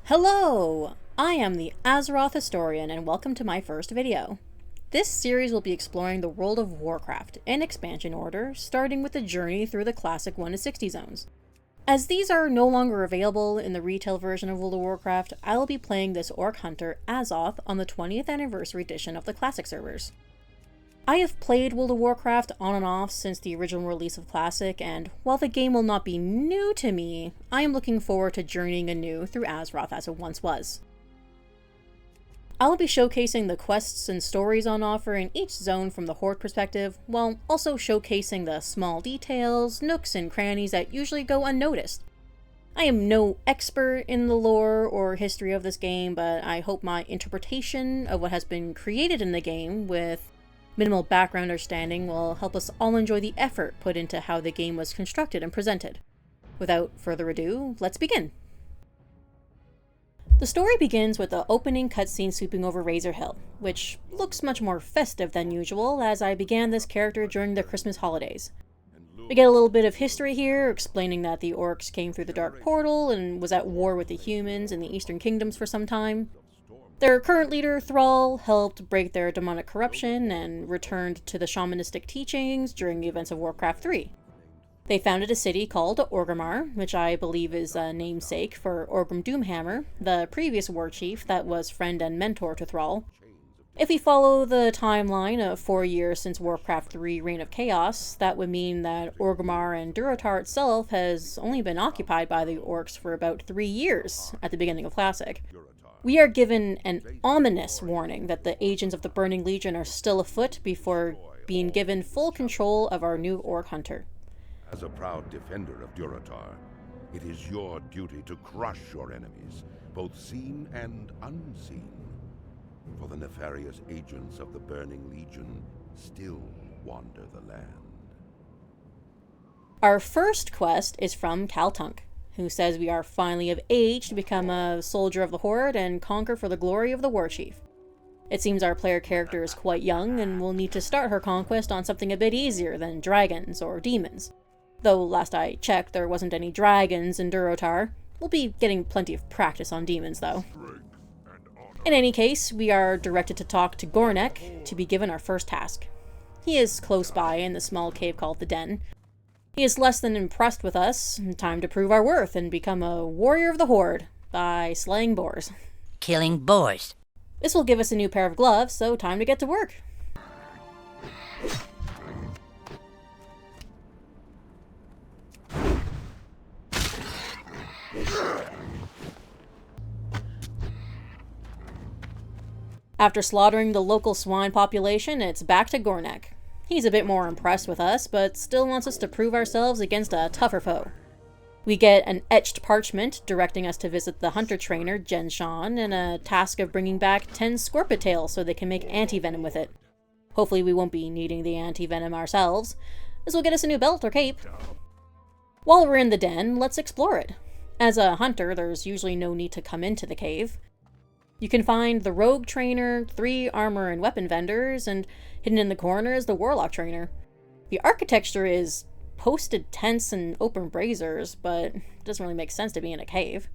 Hello! I am the Azerothian Historian and welcome to my first video. This series will be exploring the World of Warcraft in expansion order, starting with the journey through the classic 1 to 60 zones. As these are no longer available in the retail version of World of Warcraft, I will be playing this Orc Hunter Azoth on the 20th anniversary edition of the classic servers. I have played World of Warcraft on and off since the original release of Classic, and while the game will not be new to me, I am looking forward to journeying anew through Azeroth as it once was. I will be showcasing the quests and stories on offer in each zone from the Horde perspective, while also showcasing the small details, nooks, and crannies that usually go unnoticed. I am no expert in the lore or history of this game, but I hope my interpretation of what has been created in the game with minimal background understanding will help us all enjoy the effort put into how the game was constructed and presented. Without further ado, let's begin. The story begins with the opening cutscene sweeping over Razor Hill, which looks much more festive than usual as I began this character during the Christmas holidays. We get a little bit of history here, explaining that the orcs came through the Dark Portal and was at war with the humans in the Eastern Kingdoms for some time. Their current leader, Thrall, helped break their demonic corruption and returned to the shamanistic teachings during the events of Warcraft 3. They founded a city called Orgrimmar, which I believe is a namesake for Orgrim Doomhammer, the previous war chief that was friend and mentor to Thrall. If we follow the timeline of 4 years since Warcraft 3 Reign of Chaos, that would mean that Orgrimmar and Durotar itself has only been occupied by the orcs for about 3 years at the beginning of Classic. We are given an ominous warning that the agents of the Burning Legion are still afoot before being given full control of our new Orc Hunter. As a proud defender of Durotar, it is your duty to crush your enemies, both seen and unseen. For the nefarious agents of the Burning Legion still wander the land. Our first quest is from Kaltunk, who says we are finally of age to become a soldier of the Horde and conquer for the glory of the War Chief. It seems our player character is quite young and will need to start her conquest on something a bit easier than dragons or demons. Though last I checked there wasn't any dragons in Durotar. We'll be getting plenty of practice on demons though. In any case, we are directed to talk to Gornek to be given our first task. He is close by in the small cave called the Den. He is less than impressed with us. Time to prove our worth and become a warrior of the Horde by slaying boars. Killing boars. This will give us a new pair of gloves, so time to get to work. After slaughtering the local swine population, it's back to Gornek. He's a bit more impressed with us, but still wants us to prove ourselves against a tougher foe. We get an etched parchment directing us to visit the hunter trainer, Jenshan, and a task of bringing back 10 scorpitails so they can make anti-venom with it. Hopefully we won't be needing the anti-venom ourselves. This will get us a new belt or cape. While we're in the den, let's explore it. As a hunter, there's usually no need to come into the cave. You can find the rogue trainer, 3 armor and weapon vendors, and hidden in the corner is the warlock trainer. The architecture is posted tents and open braziers, but it doesn't really make sense to be in a cave.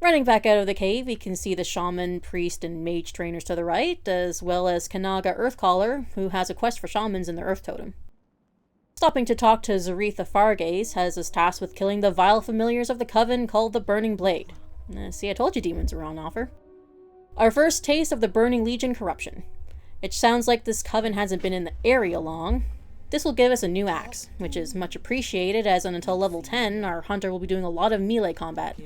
Running back out of the cave, we can see the shaman, priest, and mage trainers to the right, as well as Kanaga Earthcaller, who has a quest for shamans in the Earth Totem. Stopping to talk to Zaretha Fargaze has us tasked with killing the vile familiars of the Coven called the Burning Blade. See, I told you demons were on offer. Our first taste of the Burning Legion corruption. It sounds like this coven hasn't been in the area long. This will give us a new axe, which is much appreciated as until level 10, our hunter will be doing a lot of melee combat.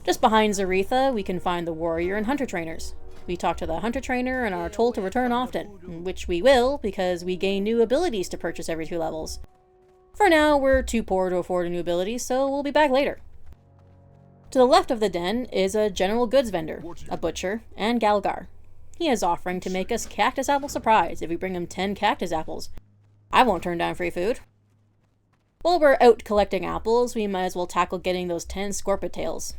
Just behind Zaretha, we can find the warrior and hunter trainers. We talk to the hunter trainer and are told to return often, which we will because we gain new abilities to purchase every 2 levels. For now, we're too poor to afford a new ability, so we'll be back later. To the left of the den is a general goods vendor, a butcher, and Galgar. He is offering to make us cactus apple surprise if we bring him 10 cactus apples. I won't turn down free food. While we're out collecting apples, we might as well tackle getting those 10 scorpitails.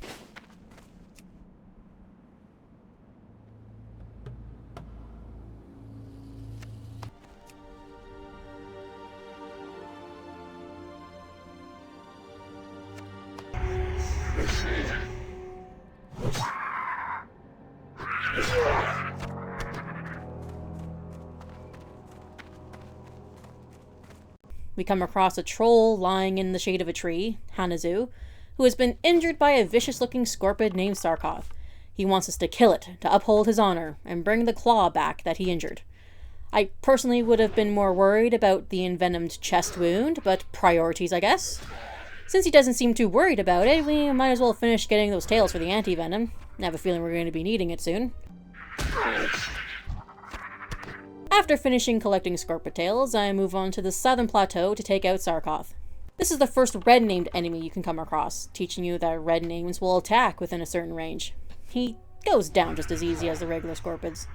We come across a troll lying in the shade of a tree, Hanazu, who has been injured by a vicious-looking scorpid named Sarkoth. He wants us to kill it, to uphold his honor, and bring the claw back that he injured. I personally would have been more worried about the envenomed chest wound, but priorities, I guess. Since he doesn't seem too worried about it, we might as well finish getting those tails for the anti-venom. I have a feeling we're going to be needing it soon. After finishing collecting scorpid tails, I move on to the southern plateau to take out Sarkoth. This is the first red-named enemy you can come across, teaching you that red names will attack within a certain range. He goes down just as easy as the regular scorpids.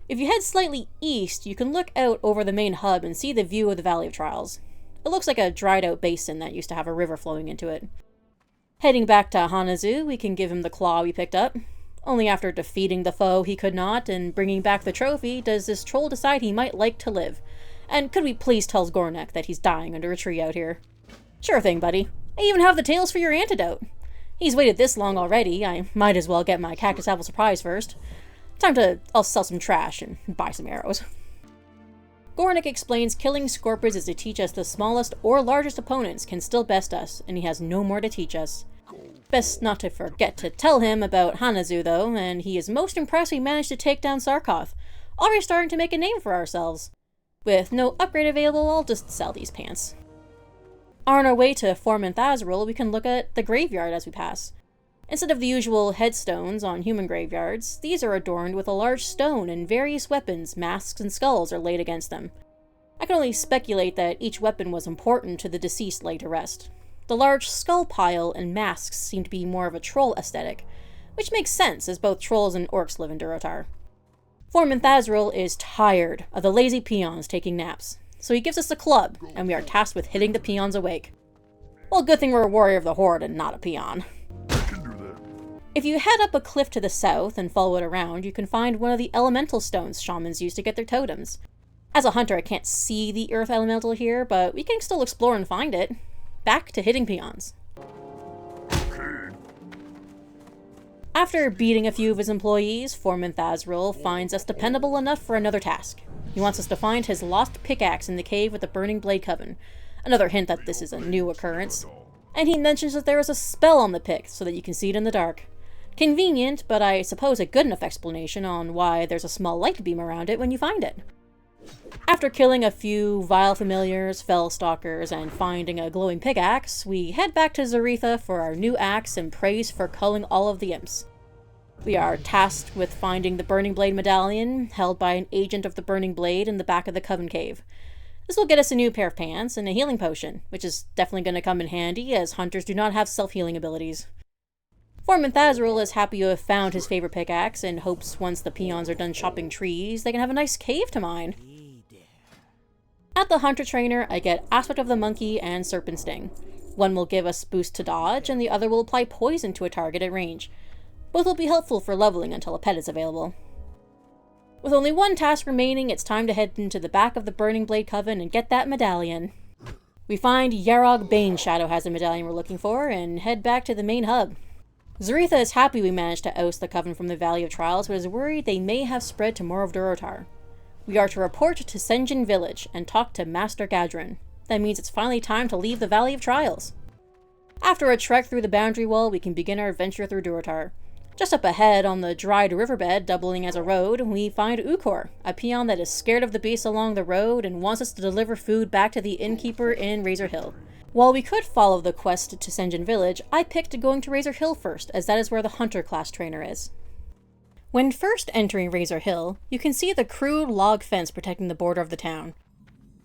If you head slightly east, you can look out over the main hub and see the view of the Valley of Trials. It looks like a dried-out basin that used to have a river flowing into it. Heading back to Hanazu, we can give him the claw we picked up. Only after defeating the foe he could not and bringing back the trophy does this troll decide he might like to live. And could we please tell Gornek that he's dying under a tree out here? Sure thing, buddy. I even have the tails for your antidote. He's waited this long already, I might as well get my cactus apple surprise first. I'll sell some trash and buy some arrows. Gornek explains killing scorpids is to teach us the smallest or largest opponents can still best us, and he has no more to teach us. Best not to forget to tell him about Hanazu, though, and he is most impressed we managed to take down Sarkoth. Already starting to make a name for ourselves. With no upgrade available, I'll just sell these pants. On our way to Formanth Azrael, we can look at the graveyard as we pass. Instead of the usual headstones on human graveyards, these are adorned with a large stone and various weapons, masks, and skulls are laid against them. I can only speculate that each weapon was important to the deceased laid to rest. The large skull pile and masks seem to be more of a troll aesthetic, which makes sense as both trolls and orcs live in Durotar. Formanth Azrael is tired of the lazy peons taking naps, so he gives us a club, and we are tasked with hitting the peons awake. Well, good thing we're a warrior of the horde and not a peon. If you head up a cliff to the south and follow it around, you can find one of the elemental stones shamans use to get their totems. As a hunter, I can't see the earth elemental here, but we can still explore and find it. Back to hitting peons. After beating a few of his employees, Formanth Azrael finds us dependable enough for another task. He wants us to find his lost pickaxe in the cave with the Burning Blade Coven. Another hint that this is a new occurrence. And he mentions that there is a spell on the pick so that you can see it in the dark. Convenient, but I suppose a good enough explanation on why there's a small light beam around it when you find it. After killing a few vile familiars, fell stalkers, and finding a glowing pickaxe, we head back to Zoretha for our new axe and praise for culling all of the imps. We are tasked with finding the Burning Blade medallion, held by an agent of the Burning Blade in the back of the Coven Cave. This will get us a new pair of pants and a healing potion, which is definitely going to come in handy as hunters do not have self-healing abilities. Formanth Azrael is happy to have found his favorite pickaxe and hopes once the peons are done chopping trees, they can have a nice cave to mine. At the Hunter Trainer, I get Aspect of the Monkey and Serpent Sting. One will give us boost to dodge, and the other will apply poison to a target at range. Both will be helpful for leveling until a pet is available. With only one task remaining, it's time to head into the back of the Burning Blade Coven and get that medallion. We find Yarog Baneshadow has the medallion we're looking for, and head back to the main hub. Zoretha is happy we managed to oust the Coven from the Valley of Trials, but is worried they may have spread to more of Durotar. We are to report to Sen'jin village and talk to Master Gadrin. That means it's finally time to leave the Valley of Trials. After a trek through the boundary wall, we can begin our adventure through Durotar. Just up ahead, on the dried riverbed doubling as a road, we find Ukor, a peon that is scared of the beasts along the road and wants us to deliver food back to the innkeeper in Razor Hill. While we could follow the quest to Sen'jin village, I picked going to Razor Hill first, as that is where the Hunter class trainer is. When first entering Razor Hill, you can see the crude log fence protecting the border of the town.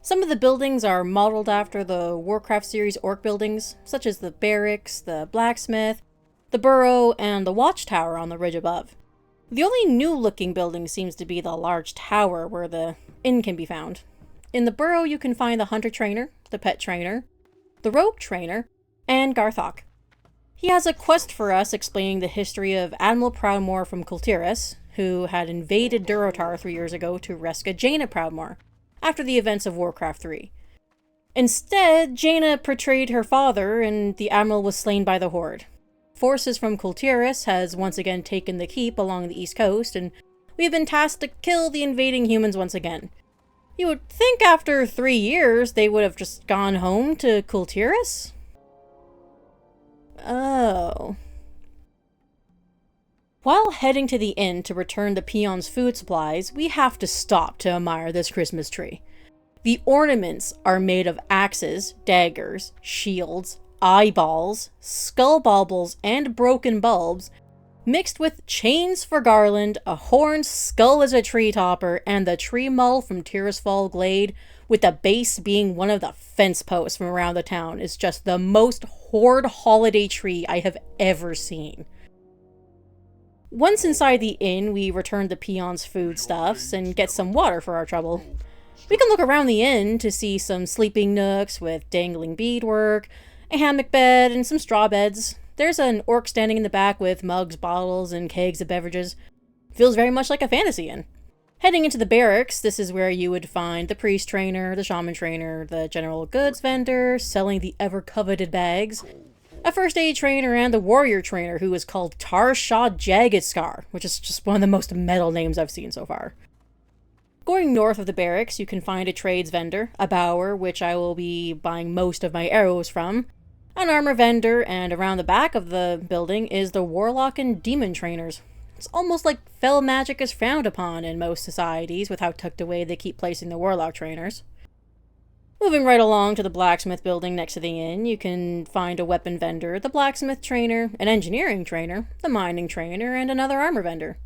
Some of the buildings are modeled after the Warcraft series orc buildings, such as the barracks, the blacksmith, the burrow, and the watchtower on the ridge above. The only new-looking building seems to be the large tower where the inn can be found. In the burrow you can find the Hunter Trainer, the Pet Trainer, the Rogue Trainer, and Garthok. He has a quest for us explaining the history of Admiral Proudmoore from Kultiris, who had invaded Durotar 3 years ago to rescue Jaina Proudmoore, after the events of Warcraft 3. Instead, Jaina betrayed her father, and the Admiral was slain by the Horde. Forces from Kultiris has once again taken the keep along the east coast, and we have been tasked to kill the invading humans once again. You would think after 3 years they would have just gone home to Kultiras? Oh. While heading to the inn to return the peons' food supplies, we have to stop to admire this Christmas tree. The ornaments are made of axes, daggers, shields, eyeballs, skull baubles, and broken bulbs, mixed with chains for garland, a horned skull as a tree topper, and the tree model from Tirisfal Glade, with the base being one of the fence posts from around the town, is just the most hoard holiday tree I have ever seen. Once inside the inn, we return the peons' foodstuffs and get some water for our trouble. We can look around the inn to see some sleeping nooks with dangling beadwork, a hammock bed, and some straw beds. There's an orc standing in the back with mugs, bottles, and kegs of beverages. Feels very much like a fantasy inn. Heading into the barracks, this is where you would find the priest trainer, the shaman trainer, the general goods vendor selling the ever-coveted bags, a first aid trainer, and the warrior trainer who is called Tarshad Jaggedskar, which is just one of the most metal names I've seen so far. Going north of the barracks, you can find a trades vendor, a bower, which I will be buying most of my arrows from, an armor vendor, and around the back of the building is the warlock and demon trainers. It's almost like fell magic is frowned upon in most societies with how tucked away they keep placing the warlock trainers. Moving right along to the blacksmith building next to the inn, you can find a weapon vendor, the blacksmith trainer, an engineering trainer, the mining trainer, and another armor vendor.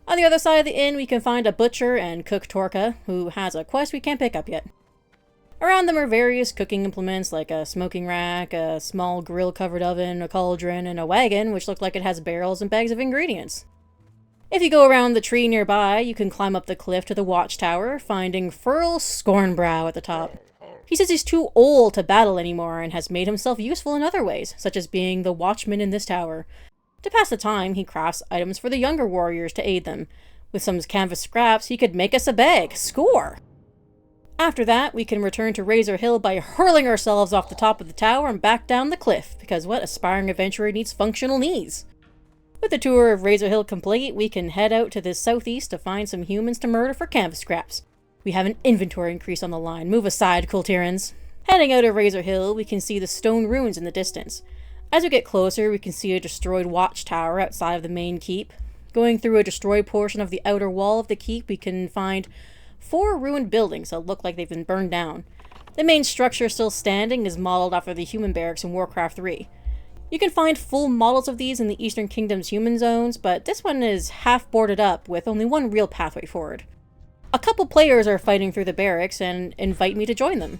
On the other side of the inn, we can find a butcher and cook Torka, who has a quest we can't pick up yet. Around them are various cooking implements like a smoking rack, a small grill-covered oven, a cauldron, and a wagon, which look like it has barrels and bags of ingredients. If you go around the tree nearby, you can climb up the cliff to the watchtower, finding Furl Scornbrow at the top. He says he's too old to battle anymore and has made himself useful in other ways, such as being the watchman in this tower. To pass the time, he crafts items for the younger warriors to aid them. With some canvas scraps, he could make us a bag. Score! After that, we can return to Razor Hill by hurling ourselves off the top of the tower and back down the cliff, because what aspiring adventurer needs functional knees? With the tour of Razor Hill complete, we can head out to the southeast to find some humans to murder for canvas scraps. We have an inventory increase on the line. Move aside, Kultirans. Heading out of Razor Hill, we can see the stone ruins in the distance. As we get closer, we can see a destroyed watchtower outside of the main keep. Going through a destroyed portion of the outer wall of the keep, we can find 4 ruined buildings that look like they've been burned down. The main structure still standing is modeled after the human barracks in Warcraft 3. You can find full models of these in the Eastern Kingdom's human zones, but this one is half boarded up with only one real pathway forward. A couple players are fighting through the barracks and invite me to join them.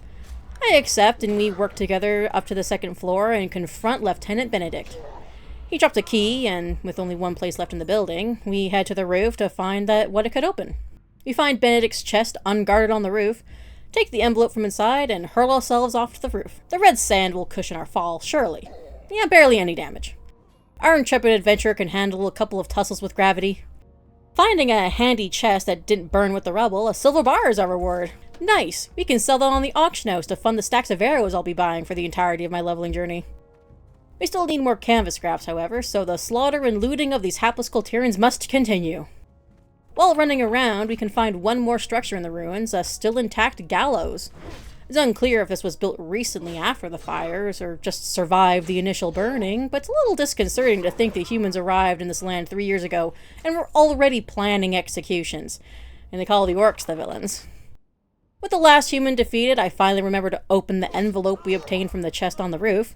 I accept, and we work together up to the 2nd floor and confront Lieutenant Benedict. He drops a key, and with only one place left in the building, we head to the roof to find what it could open. We find Benedict's chest unguarded on the roof, take the envelope from inside, and hurl ourselves off to the roof. The red sand will cushion our fall, surely. Yeah, barely any damage. Our intrepid adventurer can handle a couple of tussles with gravity. Finding a handy chest that didn't burn with the rubble, a silver bar is our reward. Nice! We can sell that on the auction house to fund the stacks of arrows I'll be buying for the entirety of my leveling journey. We still need more canvas scraps, however, so the slaughter and looting of these hapless Kultirans must continue. While running around, we can find one more structure in the ruins, a still intact gallows. It's unclear if this was built recently after the fires, or just survived the initial burning, but it's a little disconcerting to think that humans arrived in this land 3 years ago, and were already planning executions. And they call the orcs the villains. With the last human defeated, I finally remember to open the envelope we obtained from the chest on the roof.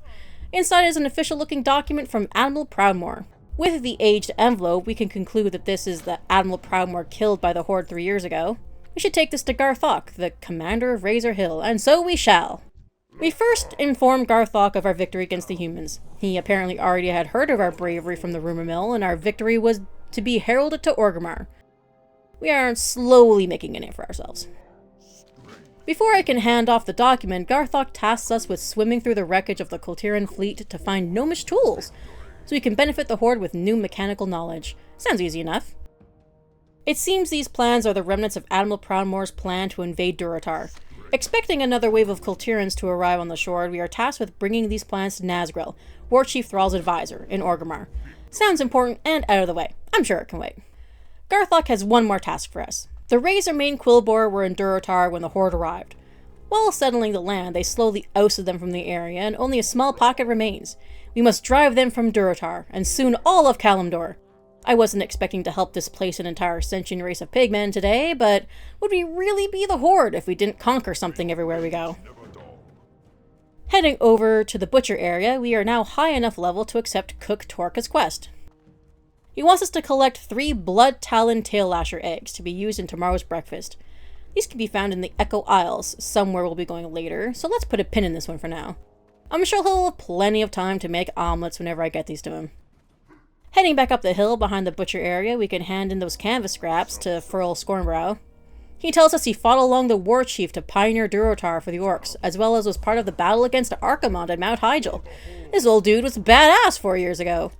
Inside is an official-looking document from Admiral Proudmoore. With the aged envelope, we can conclude that this is the Admiral Proudmoore killed by the Horde 3 years ago. We should take this to Garthok, the commander of Razor Hill, and so we shall. We first informed Garthok of our victory against the humans. He apparently already had heard of our bravery from the rumor mill, and our victory was to be heralded to Orgrimmar. We are slowly making a name for ourselves. Before I can hand off the document, Garthok tasks us with swimming through the wreckage of the Kultiran fleet to find gnomish tools, so we can benefit the Horde with new mechanical knowledge. Sounds easy enough. It seems these plans are the remnants of Admiral Proudmoore's plan to invade Durotar. Expecting another wave of Kultirans to arrive on the shore, we are tasked with bringing these plans to Nazgrel, War Chief Thrall's advisor, in Orgrimmar. Sounds important and out of the way. I'm sure it can wait. Garthok has one more task for us. The Razormane Quillboar were in Durotar when the Horde arrived. While settling the land, they slowly ousted them from the area, and only a small pocket remains. We must drive them from Durotar, and soon all of Kalimdor. I wasn't expecting to help displace an entire Sen'jin race of pigmen today, but would we really be the Horde if we didn't conquer something everywhere we go? Heading over to the butcher area, we are now high enough level to accept Cook Torka's quest. He wants us to collect 3 Blood Talon Tail Lasher eggs to be used in tomorrow's breakfast. These can be found in the Echo Isles, somewhere we'll be going later, so let's put a pin in this one for now. I'm sure he'll have plenty of time to make omelets whenever I get these to him. Heading back up the hill behind the butcher area, we can hand in those canvas scraps to Furl Scornbrow. He tells us he fought along the war chief to pioneer Durotar for the orcs, as well as was part of the battle against Archimonde at Mount Hyjal. This old dude was badass 4 years ago.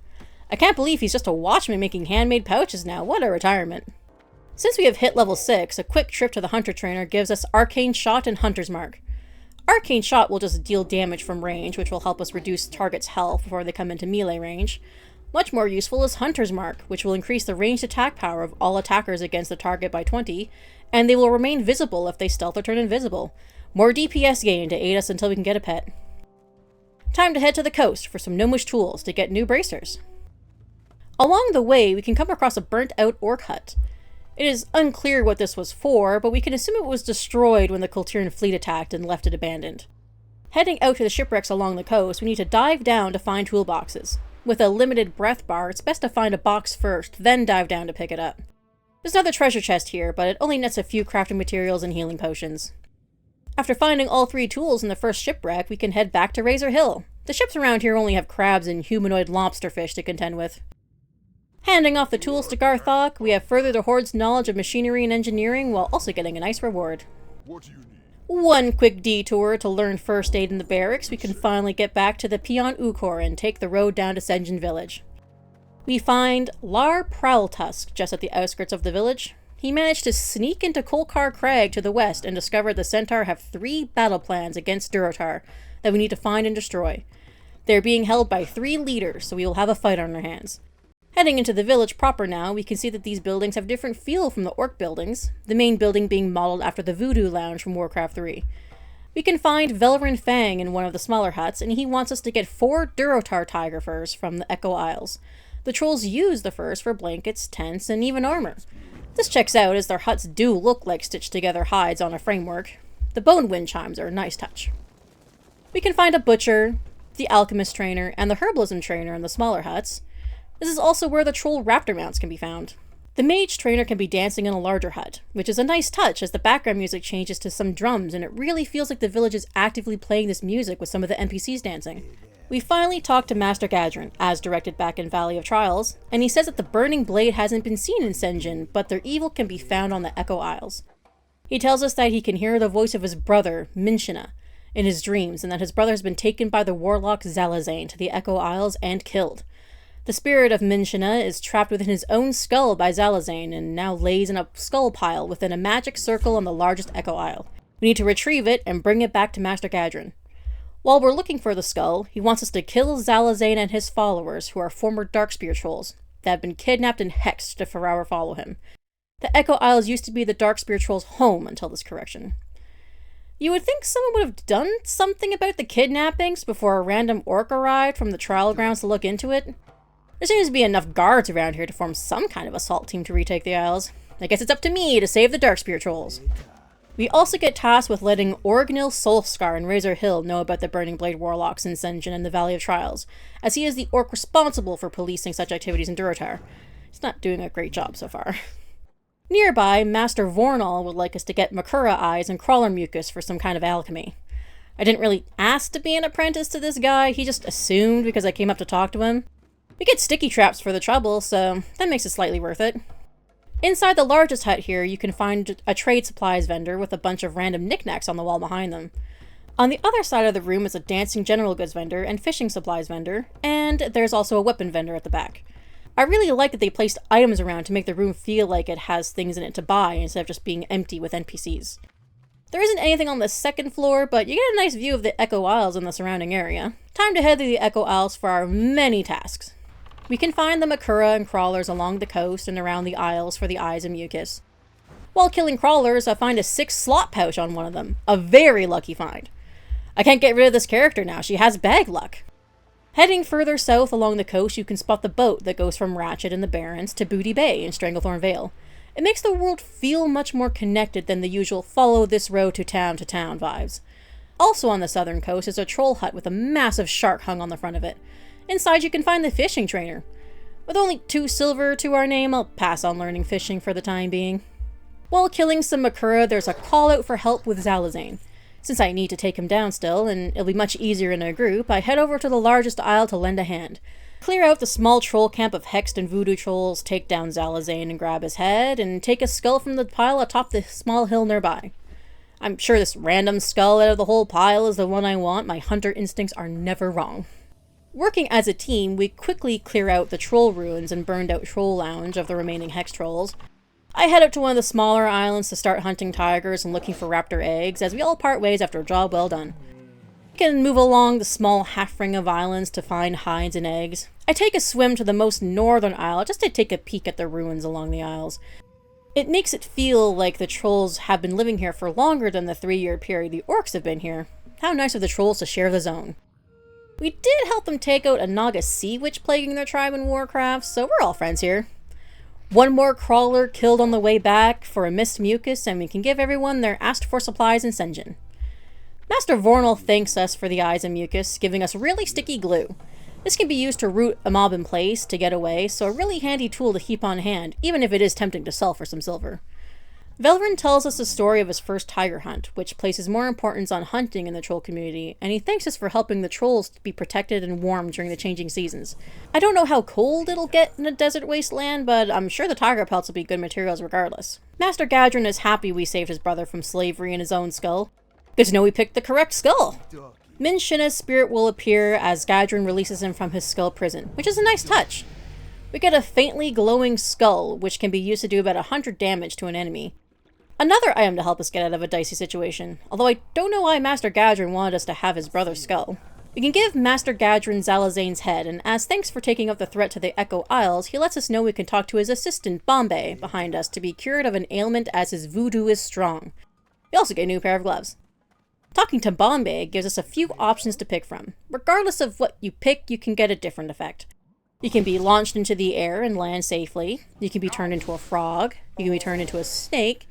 I can't believe he's just a watchman making handmade pouches now. What a retirement. Since we have hit level 6, a quick trip to the Hunter Trainer gives us Arcane Shot and Hunter's Mark. Arcane Shot will just deal damage from range, which will help us reduce targets' health before they come into melee range. Much more useful is Hunter's Mark, which will increase the ranged attack power of all attackers against the target by 20, and they will remain visible if they stealth or turn invisible. More DPS gain to aid us until we can get a pet. Time to head to the coast for some gnomish tools to get new bracers. Along the way, we can come across a burnt-out orc hut. It is unclear what this was for, but we can assume it was destroyed when the Kultiran fleet attacked and left it abandoned. Heading out to the shipwrecks along the coast, we need to dive down to find toolboxes. With a limited breath bar, it's best to find a box first, then dive down to pick it up. There's another treasure chest here, but it only nets a few crafting materials and healing potions. After finding all 3 tools in the first shipwreck, we can head back to Razor Hill. The ships around here only have crabs and humanoid lobsterfish to contend with. Handing off the tools to Garthok, we have furthered the Horde's knowledge of machinery and engineering while also getting a nice reward. What do you need? One quick detour to learn first aid in the barracks, we can finally get back to the Pion Ukor and take the road down to Sen'jin village. We find Lar Prowltusk just at the outskirts of the village. He managed to sneak into Kolkar Crag to the west and discovered the Centaur have 3 battle plans against Durotar that we need to find and destroy. They're being held by 3 leaders, so we will have a fight on our hands. Heading into the village proper now, we can see that these buildings have different feel from the orc buildings, the main building being modeled after the Voodoo Lounge from Warcraft 3. We can find Velverin Fang in one of the smaller huts, and he wants us to get 4 Durotar tiger furs from the Echo Isles. The trolls use the furs for blankets, tents, and even armor. This checks out as their huts do look like stitched together hides on a framework. The bone wind chimes are a nice touch. We can find a butcher, the alchemist trainer, and the herbalism trainer in the smaller huts. This is also where the troll raptor mounts can be found. The mage trainer can be dancing in a larger hut, which is a nice touch as the background music changes to some drums and it really feels like the village is actively playing this music with some of the NPCs dancing. We finally talk to Master Gadrin, as directed back in Valley of Trials, and he says that the Burning Blade hasn't been seen in Sen'jin, but their evil can be found on the Echo Isles. He tells us that he can hear the voice of his brother, Minshina, in his dreams, and that his brother has been taken by the warlock Zalazane to the Echo Isles and killed. The spirit of Minshina is trapped within his own skull by Zalazane and now lays in a skull pile within a magic circle on the largest Echo Isle. We need to retrieve it and bring it back to Master Gadrin. While we're looking for the skull, he wants us to kill Zalazane and his followers, who are former Darkspear trolls that have been kidnapped and hexed to forever follow him. The Echo Isles used to be the Darkspear trolls' home until this correction. You would think someone would have done something about the kidnappings before a random orc arrived from the trial grounds to look into it. There seems to be enough guards around here to form some kind of assault team to retake the Isles. I guess it's up to me to save the Darkspear trolls. We also get tasked with letting Orgnil Solskar and Razor Hill know about the Burning Blade warlocks in Sen'jin and the Valley of Trials, as he is the orc responsible for policing such activities in Durotar. He's not doing a great job so far. Nearby, Master Vornal would like us to get Makura eyes and crawler mucus for some kind of alchemy. I didn't really ask to be an apprentice to this guy, he just assumed because I came up to talk to him. We get sticky traps for the trouble, so that makes it slightly worth it. Inside the largest hut here, you can find a trade supplies vendor with a bunch of random knickknacks on the wall behind them. On the other side of the room is a dancing general goods vendor and fishing supplies vendor, and there's also a weapon vendor at the back. I really like that they placed items around to make the room feel like it has things in it to buy instead of just being empty with NPCs. There isn't anything on the second floor, but you get a nice view of the Echo Isles and the surrounding area. Time to head to the Echo Isles for our many tasks. We can find the Makura and crawlers along the coast and around the Isles for the eyes and mucus. While killing crawlers, I find a 6 slot pouch on one of them. A very lucky find. I can't get rid of this character now, she has bag luck. Heading further south along the coast, you can spot the boat that goes from Ratchet and the Barrens to Booty Bay in Stranglethorn Vale. It makes the world feel much more connected than the usual follow this road to town vibes. Also on the southern coast is a troll hut with a massive shark hung on the front of it. Inside you can find the fishing trainer. With only 2 silver to our name, I'll pass on learning fishing for the time being. While killing some Makura, there's a call out for help with Zalazane. Since I need to take him down still, and it'll be much easier in a group, I head over to the largest isle to lend a hand. Clear out the small troll camp of hexed and voodoo trolls, take down Zalazane and grab his head, and take a skull from the pile atop the small hill nearby. I'm sure this random skull out of the whole pile is the one I want. My hunter instincts are never wrong. Working as a team, we quickly clear out the troll ruins and burned out troll lounge of the remaining hex trolls. I head up to one of the smaller islands to start hunting tigers and looking for raptor eggs, as we all part ways after a job well done. We can move along the small half-ring of islands to find hides and eggs. I take a swim to the most northern isle just to take a peek at the ruins along the isles. It makes it feel like the trolls have been living here for longer than the 3-year period the orcs have been here. How nice of the trolls to share the zone. We did help them take out a Naga sea witch plaguing their tribe in Warcraft, so we're all friends here. One more crawler killed on the way back for a missed mucus, and we can give everyone their asked for supplies in Sen'jin. Master Vornal thanks us for the eyes and mucus, giving us really sticky glue. This can be used to root a mob in place to get away, so a really handy tool to keep on hand, even if it is tempting to sell for some silver. Velvrin tells us the story of his first tiger hunt, which places more importance on hunting in the troll community, and he thanks us for helping the trolls to be protected and warm during the changing seasons. I don't know how cold it'll get in a desert wasteland, but I'm sure the tiger pelts will be good materials regardless. Master Gadrin is happy we saved his brother from slavery in his own skull. Good to know we picked the correct skull! Min Shinna's spirit will appear as Gadrin releases him from his skull prison, which is a nice touch. We get a faintly glowing skull, which can be used to do about 100 damage to an enemy. Another item to help us get out of a dicey situation, although I don't know why Master Gadrin wanted us to have his brother's skull. We can give Master Gadrin Zalazane's head, and as thanks for taking up the threat to the Echo Isles, he lets us know we can talk to his assistant, Bombay, behind us to be cured of an ailment as his voodoo is strong. We also get a new pair of gloves. Talking to Bombay gives us a few options to pick from. Regardless of what you pick, you can get a different effect. You can be launched into the air and land safely. You can be turned into a frog. You can be turned into a snake.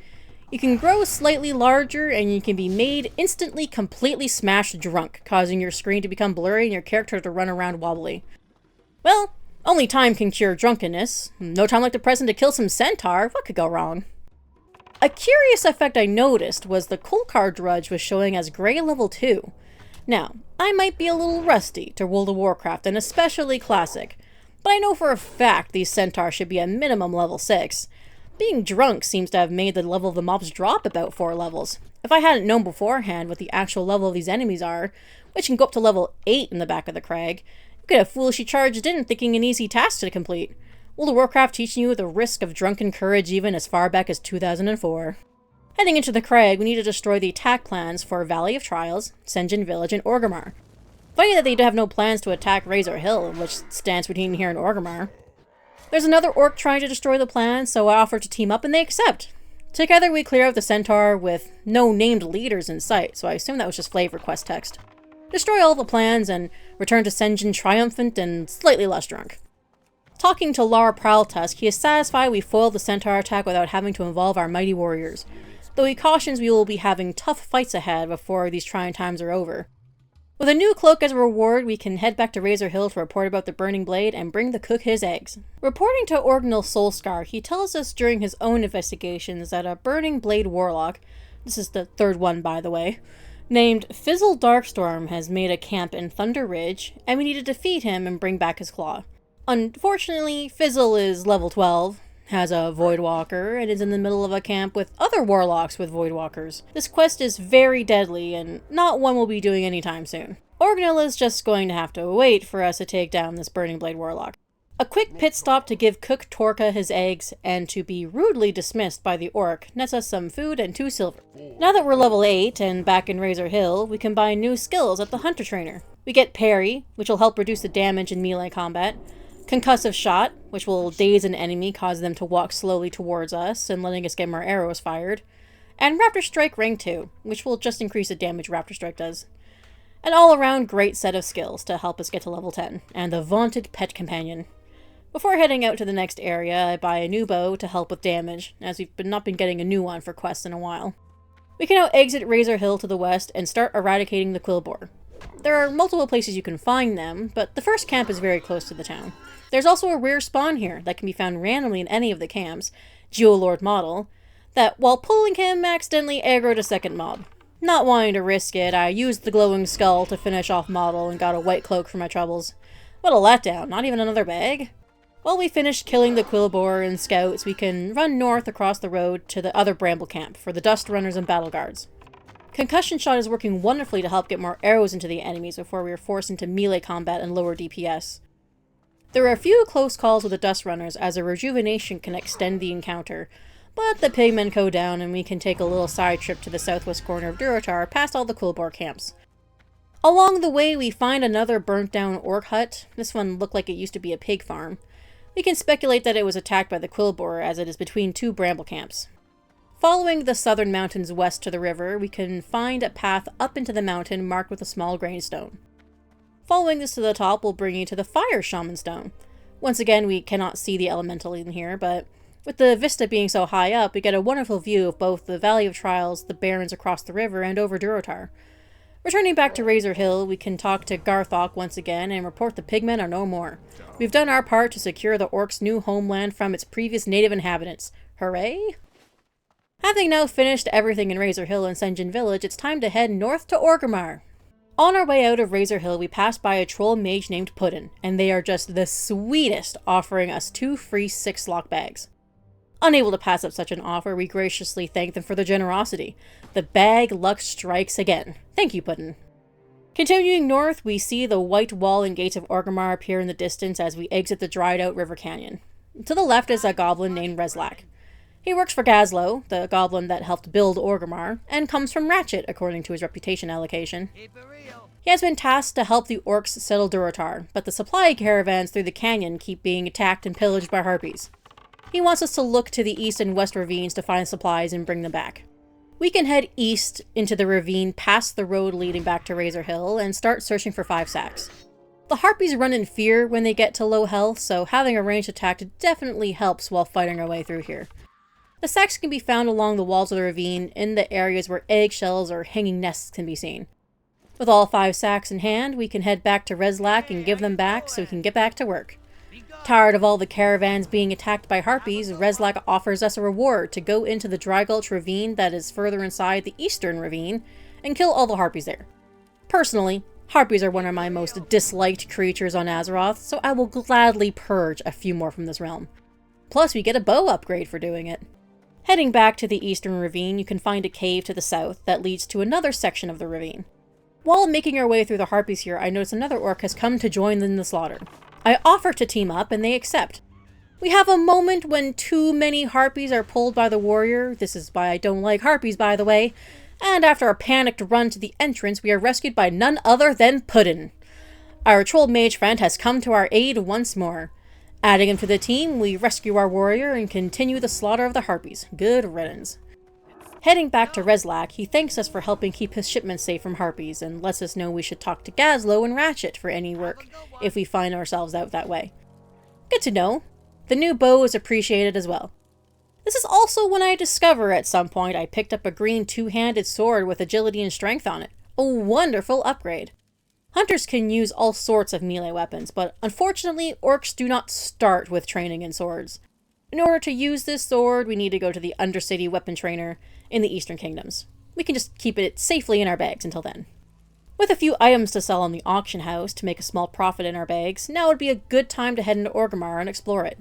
You can grow slightly larger, and you can be made instantly completely smashed drunk, causing your screen to become blurry and your character to run around wobbly. Well, only time can cure drunkenness. No time like the present to kill some centaur. What could go wrong? A curious effect I noticed was the Kolkar Drudge was showing as Grey level 2. Now, I might be a little rusty to World of Warcraft, and especially Classic, but I know for a fact these centaurs should be a minimum level 6. Being drunk seems to have made the level of the mobs drop about 4 levels. If I hadn't known beforehand what the actual level of these enemies are, which can go up to level 8 in the back of the crag, you could have foolishly charged in thinking an easy task to complete. World of Warcraft teaching you the risk of drunken courage even as far back as 2004. Heading into the crag, we need to destroy the attack plans for Valley of Trials, Sen'jin Village, and Orgrimmar. Funny that they have no plans to attack Razor Hill, which stands between here and Orgrimmar. There's another orc trying to destroy the plan, so I offer to team up and they accept. Together we clear out the centaur with no named leaders in sight, so I assume that was just flavor quest text. Destroy all the plans and return to Sen'jin triumphant and slightly less drunk. Talking to Lar Prowltusk, he is satisfied we foiled the centaur attack without having to involve our mighty warriors, though he cautions we will be having tough fights ahead before these trying times are over. With a new cloak as a reward, we can head back to Razor Hill to report about the Burning Blade and bring the cook his eggs. Reporting to Ordinal Soulscar, he tells us during his own investigations that a Burning Blade warlock, this is the 3rd one by the way, named Fizzle Darkstorm has made a camp in Thunder Ridge, and we need to defeat him and bring back his claw. Unfortunately, Fizzle is level 12, has a Voidwalker, and is in the middle of a camp with other warlocks with Voidwalkers. This quest is very deadly, and not one we'll be doing anytime soon. Orgnil is just going to have to wait for us to take down this Burning Blade warlock. A quick pit stop to give Cook Torka his eggs, and to be rudely dismissed by the orc nets us some food and 2 silver. Now that we're level 8 and back in Razor Hill, we can buy new skills at the Hunter Trainer. We get Parry, which will help reduce the damage in melee combat, Concussive Shot, which will daze an enemy, cause them to walk slowly towards us, and letting us get more arrows fired. And Raptor Strike Rank 2, which will just increase the damage Raptor Strike does. An all-around great set of skills to help us get to level 10, and the vaunted Pet Companion. Before heading out to the next area, I buy a new bow to help with damage, as we've not been getting a new one for quests in a while. We can now exit Razor Hill to the west and start eradicating the Quillboar. There are multiple places you can find them, but the first camp is very close to the town. There's also a rare spawn here that can be found randomly in any of the camps, Geolord model, that while pulling him accidentally aggroed a second mob. Not wanting to risk it, I used the glowing skull to finish off model and got a white cloak for my troubles. What a letdown, not even another bag? While we finish killing the Quillboar and scouts, we can run north across the road to the other Bramble camp for the Dust Runners and Battle Guards. Concussion Shot is working wonderfully to help get more arrows into the enemies before we are forced into melee combat and lower DPS. There are a few close calls with the Dust Runners, as a rejuvenation can extend the encounter, but the pigmen go down and we can take a little side trip to the southwest corner of Durotar past all the Quillboar camps. Along the way we find another burnt down orc hut. This one looked like it used to be a pig farm. We can speculate that it was attacked by the Quillboar, as it is between two bramble camps. Following the southern mountains west to the river, we can find a path up into the mountain marked with a small grainstone. Following this to the top will bring you to the Fire Shaman Stone. Once again, we cannot see the elemental in here, but with the vista being so high up, we get a wonderful view of both the Valley of Trials, the Barrens across the river, and over Durotar. Returning back to Razor Hill, we can talk to Garthok once again and report the pigmen are no more. We've done our part to secure the orcs' new homeland from its previous native inhabitants. Hooray! Having now finished everything in Razor Hill and Sen'jin Village, it's time to head north to Orgrimmar. On our way out of Razor Hill, we pass by a troll mage named Puddin, and they are just the sweetest, offering us 2 free 6-lock bags. Unable to pass up such an offer, we graciously thank them for their generosity. The bag luck strikes again. Thank you, Puddin. Continuing north, we see the white wall and gates of Orgrimmar appear in the distance as we exit the dried-out river canyon. To the left is a goblin named Reslak. He works for Gazlo, the goblin that helped build Orgrimmar, and comes from Ratchet, according to his reputation allocation. He has been tasked to help the orcs settle Durotar, but the supply caravans through the canyon keep being attacked and pillaged by harpies. He wants us to look to the east and west ravines to find supplies and bring them back. We can head east into the ravine past the road leading back to Razor Hill and start searching for 5 sacks. The harpies run in fear when they get to low health, so having a ranged attack definitely helps while fighting our way through here. The sacks can be found along the walls of the ravine in the areas where eggshells or hanging nests can be seen. With all 5 sacks in hand, we can head back to Reslak and give them back so we can get back to work. Tired of all the caravans being attacked by harpies, Reslak offers us a reward to go into the Dry Gulch ravine that is further inside the eastern ravine and kill all the harpies there. Personally, harpies are one of my most disliked creatures on Azeroth, so I will gladly purge a few more from this realm. Plus, we get a bow upgrade for doing it. Heading back to the eastern ravine, you can find a cave to the south that leads to another section of the ravine. While making our way through the harpies here, I notice another orc has come to join in the slaughter. I offer to team up, and they accept. We have a moment when too many harpies are pulled by the warrior. This is why I don't like harpies, by the way. And after a panicked run to the entrance, we are rescued by none other than Puddin. Our troll mage friend has come to our aid once more. Adding him to the team, we rescue our warrior and continue the slaughter of the harpies. Good riddance. Heading back to Reslak, he thanks us for helping keep his shipments safe from harpies and lets us know we should talk to Gazlo and Ratchet for any work if we find ourselves out that way. Good to know. The new bow is appreciated as well. This is also when I discover at some point I picked up a green 2-handed sword with agility and strength on it. A wonderful upgrade. Hunters can use all sorts of melee weapons, but unfortunately orcs do not start with training in swords. In order to use this sword, we need to go to the Undercity weapon trainer in the Eastern Kingdoms. We can just keep it safely in our bags until then. With a few items to sell on the auction house to make a small profit in our bags, now would be a good time to head into Orgrimmar and explore it.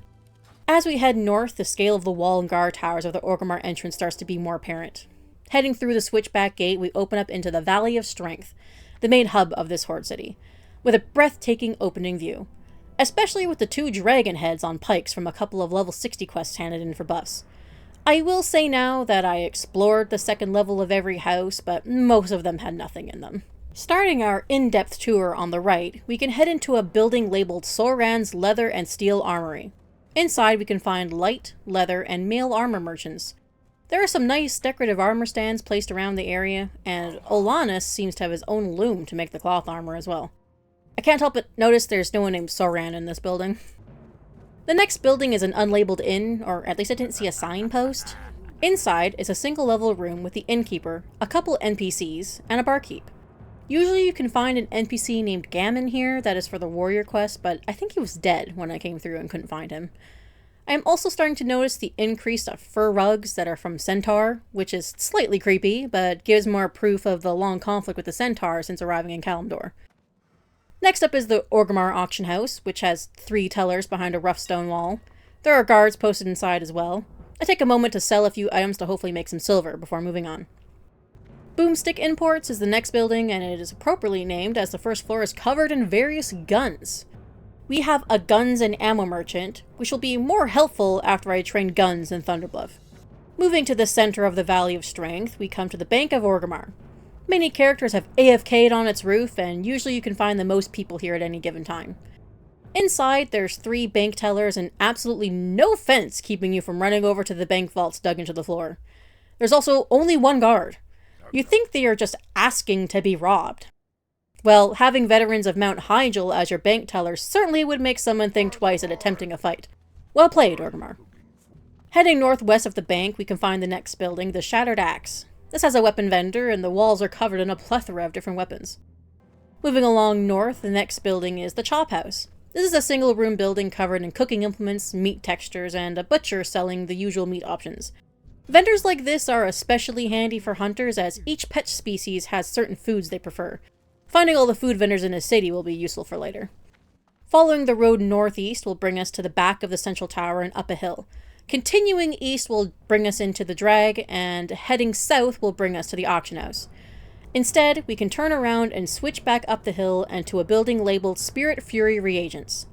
As we head north, the scale of the wall and guard towers of the Orgrimmar entrance starts to be more apparent. Heading through the switchback gate, we open up into the Valley of Strength, the main hub of this horde city, with a breathtaking opening view, especially with the 2 dragon heads on pikes from a couple of level 60 quests handed in for buffs. I will say now that I explored the second level of every house, but most of them had nothing in them. Starting our in-depth tour on the right, we can head into a building labeled Soran's Leather and Steel Armory. Inside we can find light, leather, and mail armor merchants. There are some nice decorative armor stands placed around the area, and Olanus seems to have his own loom to make the cloth armor as well. I can't help but notice there's no one named Soran in this building. The next building is an unlabeled inn, or at least I didn't see a signpost. Inside is a single level room with the innkeeper, a couple NPCs, and a barkeep. Usually you can find an NPC named Gammon here that is for the warrior quest, but I think he was dead when I came through and couldn't find him. I am also starting to notice the increase of fur rugs that are from Centaur, which is slightly creepy, but gives more proof of the long conflict with the Centaur since arriving in Kalimdor. Next up is the Orgrimmar auction house, which has 3 tellers behind a rough stone wall. There are guards posted inside as well. I take a moment to sell a few items to hopefully make some silver before moving on. Boomstick Imports is the next building, and it is appropriately named as the first floor is covered in various guns. We have a guns and ammo merchant, which will be more helpful after I train guns in Thunderbluff. Moving to the center of the Valley of Strength, we come to the Bank of Orgrimmar. Many characters have AFK'd on its roof, and usually you can find the most people here at any given time. Inside, there's 3 bank tellers and absolutely no fence keeping you from running over to the bank vaults dug into the floor. There's also only 1 guard. You'd think they are just asking to be robbed. Well, having veterans of Mount Hyjal as your bank tellers certainly would make someone think twice at attempting a fight. Well played, Orgrimmar. Heading northwest of the bank, we can find the next building, the Shattered Axe. This has a weapon vendor, and the walls are covered in a plethora of different weapons. Moving along north, the next building is the Chop House. This is a single-room building covered in cooking implements, meat textures, and a butcher selling the usual meat options. Vendors like this are especially handy for hunters, as each pet species has certain foods they prefer. Finding all the food vendors in a city will be useful for later. Following the road northeast will bring us to the back of the central tower and up a hill. Continuing east will bring us into the drag, and heading south will bring us to the auction house. Instead, we can turn around and switch back up the hill and to a building labeled Spirit Fury Reagents.